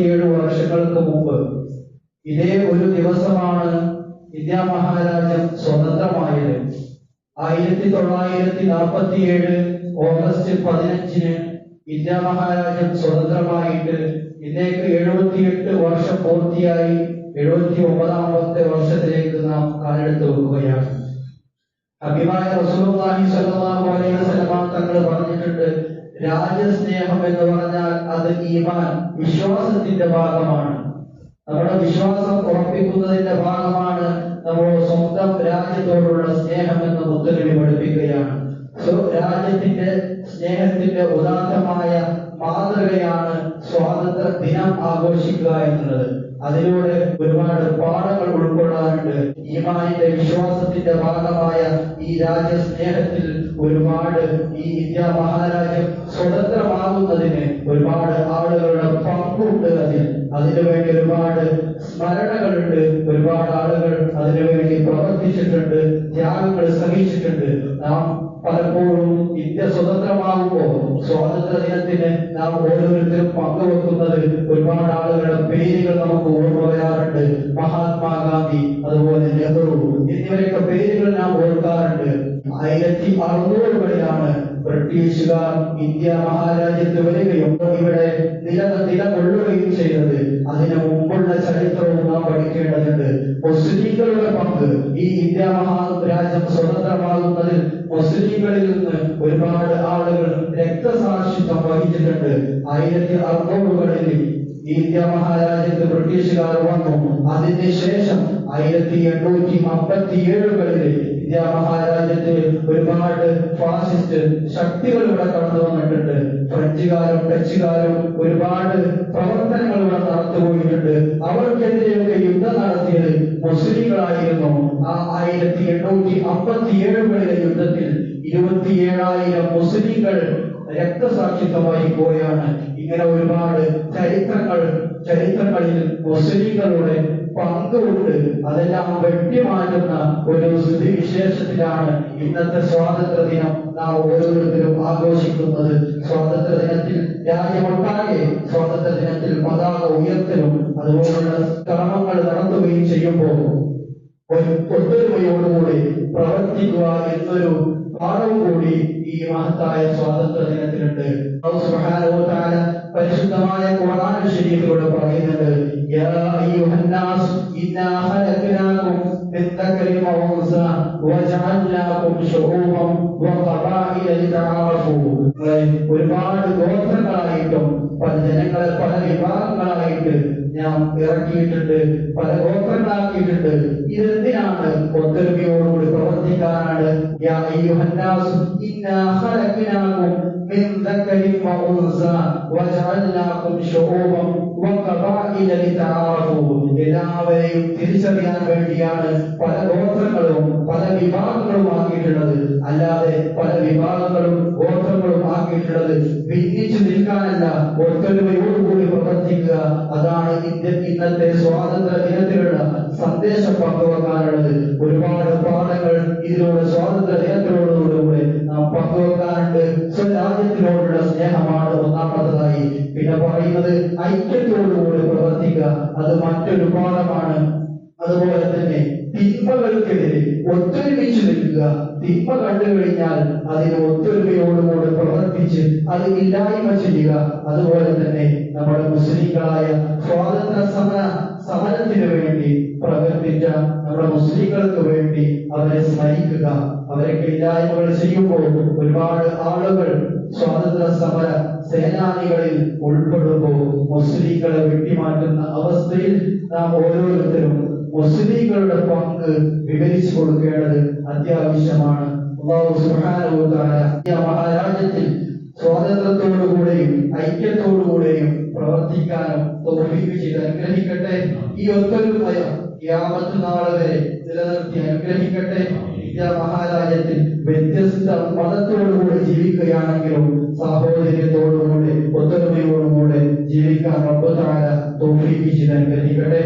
7 വർഷങ്ങൾക്ക് മുമ്പ് ഇതേ ഒരു ദിവസമാണ് ഇന്ത്യ മഹാരാജ്യം സ്വതന്ത്രമായത്. 1947 ഓഗസ്റ്റ് 15 ഇന്ത്യ മഹാരാജ്യം സ്വതന്ത്രമായിട്ട് ഇന്നേക്ക് 78 വർഷം പൂർത്തിയായി. 79ാമത്തെ വർഷത്തിലേക്ക് നാം കാലെടുത്ത് വെക്കുകയാണ്. ഹബീബായ റസൂലുള്ളാഹി സ്വല്ലല്ലാഹു അലൈഹി വസല്ലം തങ്ങൾ പറഞ്ഞിട്ടുണ്ട്, രാജ്യസ്നേഹം എന്ന് പറഞ്ഞാൽ അത് ഈമാൻ, വിശ്വാസത്തിന്റെ ഭാഗമാണ്. നമ്മുടെ വിശ്വാസം ഉറപ്പിക്കുന്നതിന്റെ ഭാഗമാണ് നമ്മുടെ സ്വന്തം രാജ്യത്തോടുള്ള സ്നേഹം എന്ന് മുത്തനബി പഠിപ്പിക്കുകയാണ്. രാജ്യത്തിന്റെ സ്നേഹത്തിന്റെ ഉദാത്തമായ മാതൃകയാണ് സ്വാതന്ത്ര്യ ദിനം ആഘോഷിക്കുക എന്നുള്ളത്. അതിലൂടെ ഒരുപാട് പാഠങ്ങൾ ഉൾക്കൊള്ളാറുണ്ട്. ഈമാനിന്റെ വിശ്വാസത്തിന്റെ ഭാഗമായ ഈ രാജ്യസ്നേഹത്തിൽ ഒരുപാട് ഈ ഇന്ത്യ മഹാരാജ്യം സ്വതന്ത്രമാകുന്നതിന് ഒരുപാട് ആളുകളുടെ പങ്കുണ്ട്. അതിനുവേണ്ടി ഒരുപാട് സ്മരണകളുണ്ട്. ഒരുപാട് ആളുകൾ അതിനുവേണ്ടി പ്രവർത്തിച്ചിട്ടുണ്ട്, ത്യാഗങ്ങൾ സഹിച്ചിട്ടുണ്ട്. നാം പലപ്പോഴും ഇന്ത്യ സ്വതന്ത്രമാകുമ്പോൾ സ്വാതന്ത്ര്യ ദിനത്തിന് നാം ഓരോരുത്തരും പങ്കുവെക്കുന്നത് ഒരുപാട് ആളുകളുടെ പേരുകൾ നമുക്ക് ഓർമ്മ വരാറുണ്ട്. മഹാത്മാഗാന്ധി, അതുപോലെ നെഹ്റു എന്നിവരൊക്കെ പേരുകൾ നാം ഓർക്കാറുണ്ട്. 1600കളിലാണ് ബ്രിട്ടീഷുകാർ ഇന്ത്യ മഹാരാജ്യത്ത് വരികയും ഇവിടെ നിലകൊള്ളുകയും ചെയ്തത്. അതിനു മുമ്പുള്ള ചരിത്രവും നാം പഠിക്കേണ്ടതുണ്ട്. മുസ്ലിങ്ങളുടെ പങ്ക് ഈ ഇന്ത്യ മഹാരാജ്യം സ്വതന്ത്രമാകുന്നതിൽ മുസ്ലിങ്ങളിൽ നിന്ന് ഒരുപാട് ആളുകൾ രക്തസാക്ഷിത്വം വഹിച്ചിട്ടുണ്ട്. 1600കളിൽ ഇന്ത്യ മഹാരാജ്യത്ത് ബ്രിട്ടീഷുകാർ വന്നു. അതിനുശേഷം 1857കളിൽ ഇന്ത്യ മഹാരാജ്യത്ത് ഒരുപാട് ഫാസിസ്റ്റ് ശക്തികൾ ഇവിടെ കടന്നു വന്നിട്ടുണ്ട്. ഫ്രഞ്ചുകാരും ഡച്ചുകാരും ഒരുപാട് പ്രവർത്തനങ്ങൾ ഇവിടെ നടത്തുപോയിട്ടുണ്ട്. അവർക്കെതിരെയൊക്കെ യുദ്ധം നടത്തിയത് മുസ്ലിങ്ങളായിരുന്നു. ആ 1857കളിലെ യുദ്ധത്തിൽ 27,000 മുസ്ലിങ്ങൾ രക്തസാക്ഷിത്വം വഹിക്കുകയാണ്. ഇങ്ങനെ ഒരുപാട് ചരിത്രങ്ങളിൽ മുസ്ലിങ്ങളുടെ പങ്കുണ്ട്. അതെല്ലാം വെട്ടിമാറ്റുന്ന ഒരു സ്ഥിതിവിശേഷത്തിലാണ് ഇന്നത്തെ സ്വാതന്ത്ര്യ ദിനം നാം ഓരോരുത്തരും ആഘോഷിക്കുന്നത്. സ്വാതന്ത്ര്യ ദിനത്തിൽ രാജ്യമൊട്ടാകെ സ്വാതന്ത്ര്യ ദിനത്തിൽ പതാക ഉയർത്തലും അതുപോലുള്ള കർമ്മങ്ങൾ നടത്തുകയും ചെയ്യുമ്പോൾ ഒത്തൊരുമയോടുകൂടി പ്രവർത്തിക്കുക എന്നൊരു പാഠവും കൂടി ഈ മഹത്തായ സ്വാതന്ത്ര്യ ദിനത്തിലുണ്ട്. അല്ലാഹു സുബ്ഹാനഹു വ തആല പരിശുദ്ധമായ ഖുർആൻ ശരീഫിലൂടെ പറയുന്നുണ്ട്, യാ അയ്യുഹന്നാസ് ഇന്നാ ഖലഖനാകും മിൻ ദക്കരിൻ വ ഉൻസാ വജഅൽനാകും ശുഊബൻ വ ഖബാഇല ലിതആറഫു. ഒരുപാട് ഗോത്രങ്ങളായിട്ടും പല ജനങ്ങളെ പല വിഭാഗങ്ങളായിട്ട് ഞാൻ ഇറക്കിയിട്ടുണ്ട്, പല ഗോത്രങ്ങളാക്കിയിട്ടുണ്ട്. ഇതെന്തിനാണ്? ഒത്തൊരുമയോടുകൂടി പ്രവർത്തിക്കാനാണ്. യാ അയ്യുഹന്നാസ് ഇന്നാ ഖലഖനാകും മിൻ ദക്കരിൻ വ ഉൻസാ വജഅൽനാകും ശുഊബൻ വ ഖബാഇല ലിതആറഫു. എല്ലാവരെയും തിരിച്ചറിയാൻ വേണ്ടിയാണ് പല ഗോത്രങ്ങളും പല വിഭാഗങ്ങളും ആക്കിയിട്ടുള്ളത്. അല്ലാതെ പല വിഭാഗങ്ങളും ഗോത്രങ്ങളും ആക്കിയിട്ടുള്ളത് ഭിന്നിച്ചു നിൽക്കാനല്ല, ഒത്തൊരുമയോടുകൂടി പ്രവർത്തിക്കുക. അതാണ് ഇന്നത്തെ സ്വാതന്ത്ര്യ ദിനത്തിലുള്ള സന്ദേശം പങ്കുവെക്കാനുള്ളത്. ഒരുപാട് പാഠങ്ങൾ ഇതിലൂടെ സ്വാതന്ത്ര്യ ദിനത്തിനോടുകൂടെ നാം പങ്കുവെക്കാനുണ്ട്. സ്വരാജ്യത്തിനോടുള്ള സ്നേഹമാണ് ഒന്നാമത്തതായി. പിന്നെ പറയുന്നത് ഐക്യത്തോടുകൂടി പ്രവർത്തിക്കുക, അത് മറ്റൊരു പാഠമാണ്. അതുപോലെ തന്നെ തിന്മകൾക്കെതിരെ ഒത്തൊരുമിച്ച് നിൽക്കുക. തിന്മ കണ്ടു കഴിഞ്ഞാൽ അതിന് ഒത്തൊരുമയോടുകൂടി പ്രവർത്തിച്ച് അത് ഇല്ലായ്മ ചെയ്യുക. അതുപോലെ തന്നെ നമ്മുടെ മുസ്ലിങ്ങളായ സ്വാതന്ത്ര്യ സമരത്തിന് വേണ്ടി പ്രവർത്തിച്ച നമ്മുടെ മുസ്ലിങ്ങൾക്ക് വേണ്ടി അവരെ സ്മരിക്കുക. അവരൊക്കെ ഇല്ലായ്മകൾ ചെയ്യുമ്പോൾ ഒരുപാട് ആളുകൾ സ്വാതന്ത്ര്യ സമര സേനാനികളിൽ ഉൾപ്പെടുമ്പോൾ മുസ്ലിങ്ങളെ വെട്ടിമാറ്റുന്ന അവസ്ഥയിൽ നാം ഓരോരുത്തരും മുസ്ലിങ്ങളുടെ പങ്ക് വിവരിച്ചു കൊടുക്കേണ്ടത് അത്യാവശ്യമാണ്. അല്ലാഹു സുബ്ഹാനഹു വ തആല ഈ മഹാരാജ്യത്തിൽ സ്വാതന്ത്ര്യത്തോടുകൂടെയും ഐക്യത്തോടുകൂടെയും പ്രവർത്തിക്കാനും തൗഫീഖ് ചെയ്ത് അനുഗ്രഹിക്കട്ടെ. ഈ ഒത്തൊരുമ ഖിയാമത്ത് നാൾ വരെ നിലനിർത്തി അനുഗ്രഹിക്കട്ടെ. ഇന്ത്യ മഹാരാജ്യത്തിൽ വ്യത്യസ്ത മതത്തോടുകൂടി ജീവിക്കുകയാണെങ്കിലും സാഹോദര്യത്തോടുകൂടി ഒത്തൊരുമയോടുകൂടെ ജീവിക്കാൻ റബ്ബ് തആല തൗഫീഖ് ചെയ്ത് അനുഗ്രഹിക്കട്ടെ.